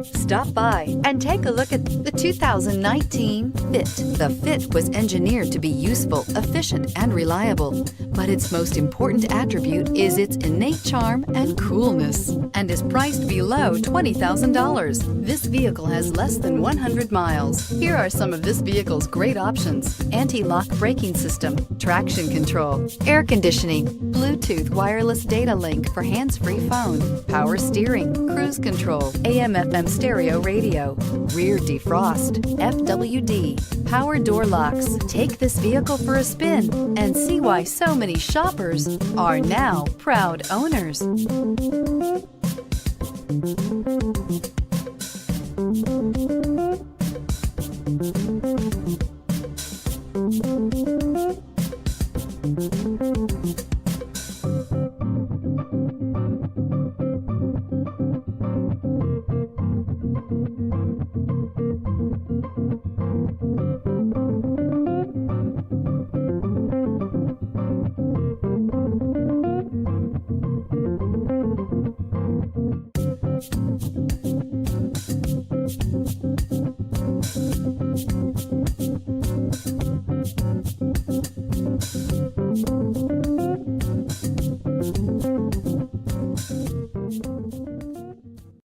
Stop by and take a look at the 2019 Fit. The Fit was engineered to be useful, efficient, and reliable, but its most important attribute is its innate charm and coolness, and is priced below $20,000. This vehicle has less than 100 miles. Here are some of this vehicle's great options: anti-lock braking system, traction control, air conditioning, Bluetooth wireless data link for hands-free phone, power steering, cruise control, AM/FM stereo radio, rear defrost, FWD, power door locks. Take this vehicle for a spin and see why so many shoppers are now proud owners.